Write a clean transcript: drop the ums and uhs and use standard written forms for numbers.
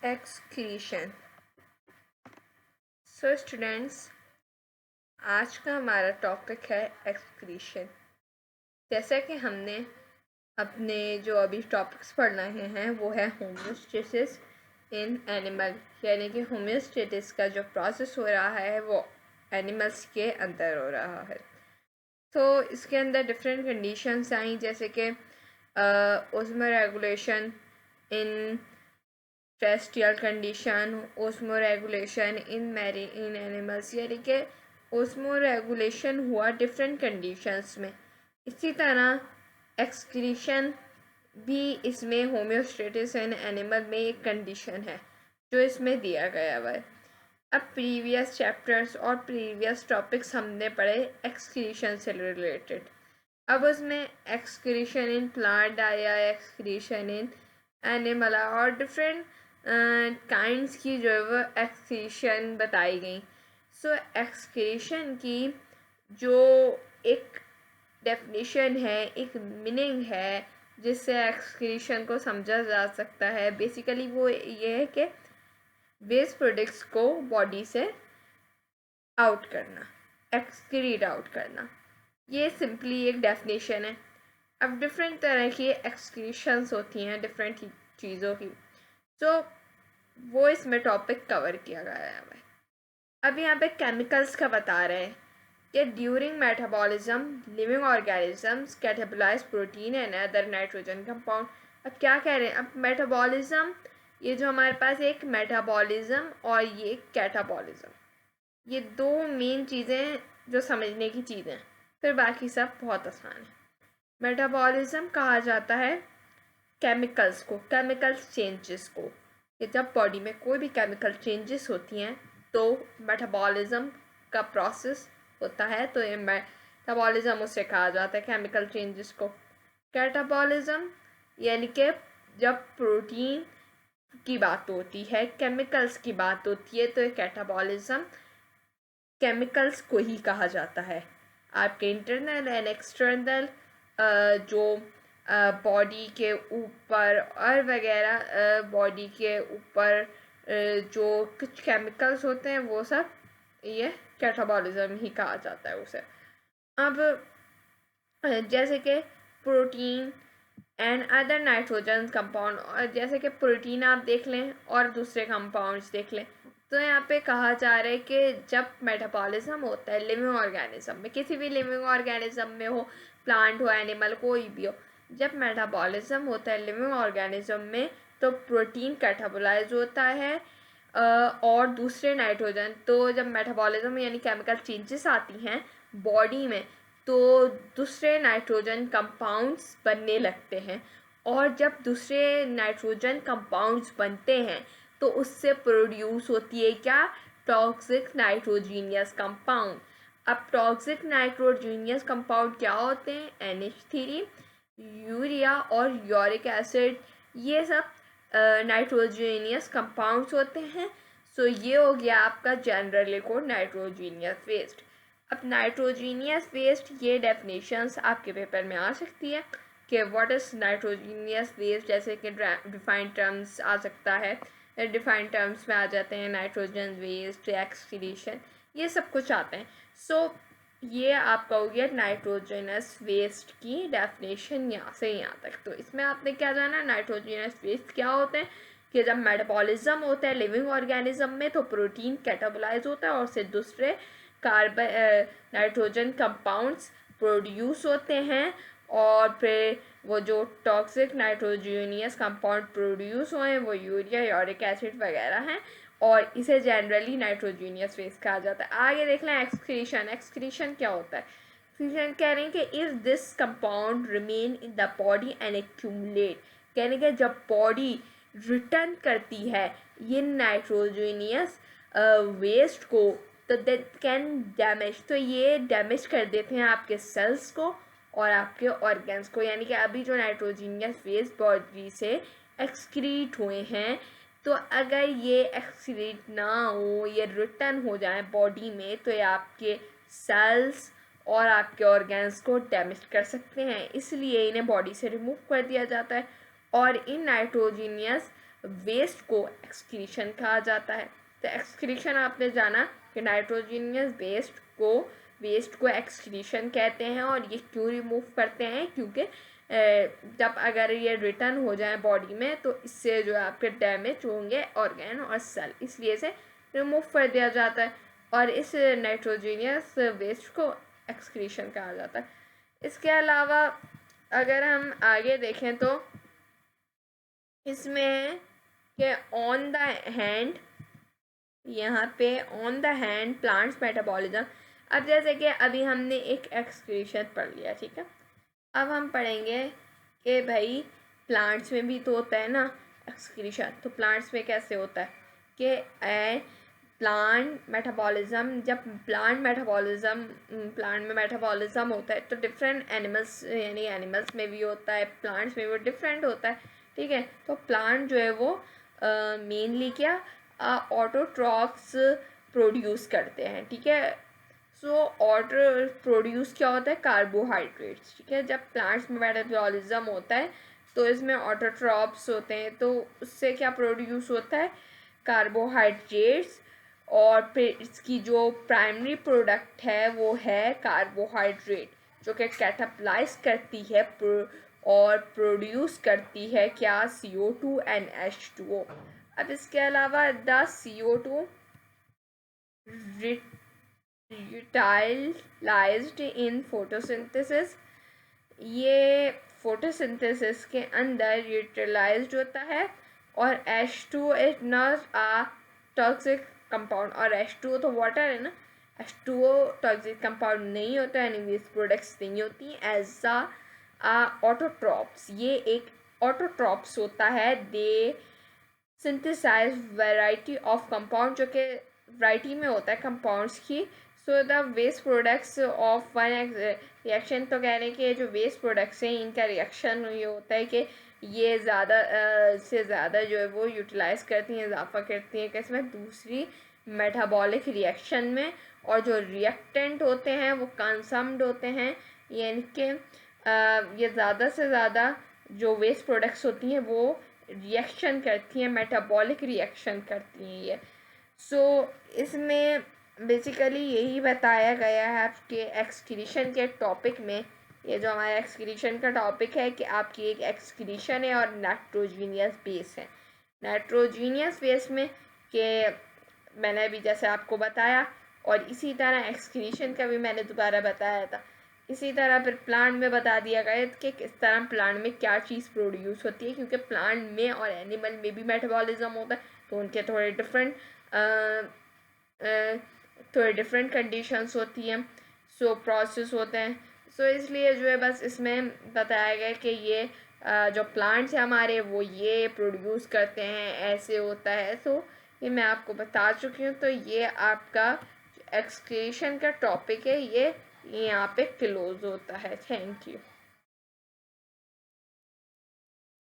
Excretion. So students, आज का हमारा टॉपिक है एक्सक्रीशन। जैसा कि हमने अपने जो अभी टॉपिक्स पढ़ रहे हैं वो है होमियोस्टेसिस इन एनिमल, यानी कि होमियोस्टेसिस का जो प्रोसेस हो रहा है वो एनिमल्स के अंदर हो रहा है। तो इसके अंदर डिफरेंट कंडीशंस आई, जैसे कि osmoregulation in terrestrial condition, osmoregulation in animals, यानी कि ओस्मोरेगुलेशन हुआ डिफरेंट कंडीशंस में। इसी तरह एक्सक्रीशन भी इसमें होम्योस्टेसिस इन एनिमल में एक कंडीशन है जो इसमें दिया गया हुआ है। अब प्रीवियस चैप्टर्स और प्रीवियस टॉपिक्स हमने पढ़े एक्सक्रीशन से रिलेटेड। अब उसमें एक्सक्रीशन इन प्लांट आया, एक्सक्रीशन इन एनिमल और डिफरेंट काइंड्स की जो है वो एक्सक्रीशन बताई गई। सो एक्सक्रीशन की जो एक डेफिनेशन है, एक मीनिंग है जिससे एक्सक्रीशन को समझा जा सकता है, बेसिकली वो ये है कि वेस्ट प्रोडक्ट्स को बॉडी से आउट करना, एक्सक्रीट आउट करना। ये सिंपली एक डेफिनेशन है। अब डिफरेंट तरह की एक्सक्रीशंस होती हैं डिफरेंट चीज़ों की, तो वो इसमें टॉपिक कवर किया गया है। अब यहाँ पे केमिकल्स का बता रहे हैं कि during metabolism living organisms catabolize protein and other nitrogen compound. अब क्या कह रहे हैं, अब मेटाबॉलिज्म, ये जो हमारे पास एक मेटाबॉलिज्म और ये कैटाबॉलिज्म, ये दो मेन चीज़ें जो समझने की चीज़ें, फिर बाकी सब बहुत आसान है। मेटाबॉलिज्म कहा जाता है केमिकल्स को, केमिकल चेंजेस को, कि जब बॉडी में कोई भी केमिकल चेंजेस होती हैं तो मेटाबॉलिज्म का प्रोसेस होता है, तो ये मेटाबॉलिज्म उससे कहा जाता है केमिकल चेंजेस को। कैटाबॉलिज्म यानी कि जब प्रोटीन की बात होती है, केमिकल्स की बात होती है, तो ये कैटाबॉलिज्म केमिकल्स को ही कहा जाता है। आपके इंटरनल एंड एक्सटर्नल जो बॉडी के ऊपर और वगैरह बॉडी के ऊपर जो कुछ केमिकल्स होते हैं वो सब ये कैटाबॉलिज्म ही कहा जाता है उसे। अब जैसे कि protein and other nitrogen compound, और जैसे कि प्रोटीन आप देख लें और दूसरे कंपाउंड्स देख लें, तो यहाँ पे कहा जा रहा है कि जब मेटाबॉलिज्म होता है लिविंग ऑर्गेनिज्म में, किसी भी लिविंग ऑर्गेनिज्म में हो, प्लांट हो, एनिमल, कोई भी हो, जब मेटाबॉलिज्म होता है लिविंग ऑर्गेनिज्म में तो प्रोटीन कैटाबोलाइज होता है और दूसरे नाइट्रोजन, तो जब मेटाबॉलिज्म यानी केमिकल चेंजेस आती हैं बॉडी में तो दूसरे नाइट्रोजन कंपाउंड्स बनने लगते हैं, और जब दूसरे नाइट्रोजन कंपाउंड्स बनते हैं तो उससे प्रोड्यूस होती है क्या, टॉक्सिक नाइट्रोजीनियस कंपाउंड। अब टॉक्सिक नाइट्रोजीनियस कंपाउंड क्या होते हैं, NH3, यूरिया और यूरिक एसिड, ये सब नाइट्रोजीनियस कंपाउंड्स होते हैं। सो ये हो गया आपका जनरल लिक्विड नाइट्रोजीनियस वेस्ट। अब नाइट्रोजीनियस वेस्ट, ये डेफिनेशंस आपके पेपर में आ सकती है कि व्हाट इज़ नाइट्रोजीनियस वेस्ट, जैसे कि डिफाइंड टर्म्स आ सकता है, डिफाइंड टर्म्स में आ जाते हैं नाइट्रोजन वेस्ट, एक्सक्रीशन, ये सब कुछ आते हैं। सो ये आपका हो गया नाइट्रोजनस वेस्ट की डेफिनेशन यहाँ से यहाँ तक। तो इसमें आपने क्या जाना, नाइट्रोजनस वेस्ट क्या होते हैं कि जब मेटाबॉलिज्म होता है लिविंग ऑर्गेनिज्म में तो प्रोटीन कैटाबोलाइज होता है और उससे दूसरे कार्बन नाइट्रोजन कंपाउंड्स प्रोड्यूस होते हैं, और फिर वो जो टॉक्सिक नाइट्रोजीनियस कंपाउंड प्रोड्यूस हुए हैं वो यूरिया, यूरिक एसिड वगैरह हैं, और इसे जनरली नाइट्रोजीनियस वेस्ट कहा जाता है। आगे देख लें एक्सक्रीशन। एक्सक्रीशन क्या होता है, एक्सक्रीशन कह रहे हैं कि is this compound remain in the body and accumulate, कहने के जब बॉडी रिटर्न करती है ये नाइट्रोजीनियस वेस्ट को तो दैट कैन डैमेज, तो ये डैमेज कर देते हैं आपके सेल्स को और आपके ऑर्गन्स को। यानी कि अभी जो नाइट्रोजीनियस वेस्ट बॉडी से एक्सक्रीट हुए हैं, तो अगर ये एक्सक्रीट ना हो, ये रिटर्न हो जाए बॉडी में, तो ये आपके सेल्स और आपके ऑर्गन्स को डैमेज कर सकते हैं, इसलिए इन्हें बॉडी से रिमूव कर दिया जाता है। और इन नाइट्रोजीनियस वेस्ट को एक्सक्रीशन कहा जाता है। तो एक्सक्रीशन आपने जाना कि नाइट्रोजीनियस वेस्ट को एक्सक्रीशन कहते हैं। और ये क्यों रिमूव करते हैं, क्योंकि जब अगर ये रिटर्न हो जाए बॉडी में तो इससे जो है आपके डैमेज होंगे ऑर्गेन और सेल, इसलिए इसे रिमूव कर दिया जाता है और इस नाइट्रोजीनियस वेस्ट को एक्सक्रीशन कहा जाता है। इसके अलावा अगर हम आगे देखें तो इसमें है कि ऑन द हैंड, यहाँ पे on the hand plants metabolism. अब जैसे कि अभी हमने एक एक्सक्रीशन पढ़ लिया, ठीक है, अब हम पढ़ेंगे कि भाई प्लांट्स में भी तो होता है ना एक्सक्रीशन। तो प्लांट्स में कैसे होता है कि प्लांट मेटाबॉलिज्म, जब प्लांट में मेटाबॉलिज्म होता है तो डिफरेंट एनिमल्स, यानी एनिमल्स में भी होता है, प्लांट्स में भी डिफरेंट होता है, ठीक है। तो प्लांट जो है वो मेनली क्या ऑटोट्रॉफ्स प्रोड्यूस करते हैं, ठीक है। सो ऑटो प्रोड्यूस क्या होता है, कार्बोहाइड्रेट्स, ठीक है। जब प्लांट्स में मेटाबॉलिज्म होता है तो इसमें ऑटोट्रॉफ्स होते हैं, तो उससे क्या प्रोड्यूस होता है, कार्बोहाइड्रेट्स। और फिर इसकी जो प्राइमरी प्रोडक्ट है वो है कार्बोहाइड्रेट, जो कि कैटापलाइज करती है और प्रोड्यूस करती है क्या, CO2 एंड H2O। अब इसके अलावा the CO2 utilized in photosynthesis, ये फोटोसिंथेसिस के अंदर यूटिलाइज्ड होता है। और H2O is not a toxic compound, और H2O तो वाटर है ना, H2O टॉक्सिक कंपाउंड नहीं होता, यानी वेस्ट प्रोडक्ट्स नहीं होती एज ऑटोट्रॉप्स। ये एक ऑटोट्रॉप्स होता है, they synthesize variety of compound, जो कि वैरायटी में होता है कंपाउंड्स की। So the waste products of one reaction, तो कह रहे हैं कि जो वेस्ट प्रोडक्ट्स हैं इनका रिएक्शन ये होता है कि ये ज़्यादा से ज़्यादा जो है वो यूटिलाइज़ करती हैं, इजाफा करती हैं किसमें, दूसरी मेटाबॉलिक रिएक्शन में। और जो रिएक्टेंट होते हैं वो कंसम्ड होते हैं, यानी कि ये ज़्यादा से ज़्यादा जो वेस्ट प्रोडक्ट्स होती हैं वो रिएक्शन करती हैं, मेटाबॉलिक रिएक्शन करती हैं ये। सो इसमें बेसिकली यही बताया गया है आपके एक्सक्रीशन के टॉपिक में। ये जो हमारा एक्सक्रीशन का टॉपिक है कि आपकी एक एक्सक्रीशन है और नाइट्रोजीनियस बेस है। नाइट्रोजीनियस बेस में कि मैंने अभी जैसे आपको बताया, और इसी तरह एक्सक्रीशन का भी मैंने दोबारा बताया था। इसी तरह फिर प्लांट में बता दिया गया कि किस तरह प्लांट में क्या चीज़ प्रोड्यूस होती है, क्योंकि प्लांट में और एनिमल में भी मेटाबॉलिज्म होता है, तो उनके थोड़े डिफरेंट कंडीशंस होती हैं, सो प्रोसेस होते हैं। सो इसलिए जो है बस इसमें बताया गया कि ये जो प्लांट्स हैं हमारे वो ये प्रोड्यूस करते हैं, ऐसे होता है। सो ये मैं आपको बता चुकी हूँ। तो ये आपका एक्सक्रीशन का टॉपिक है, ये यहाँ पे क्लोज होता है। Thank you.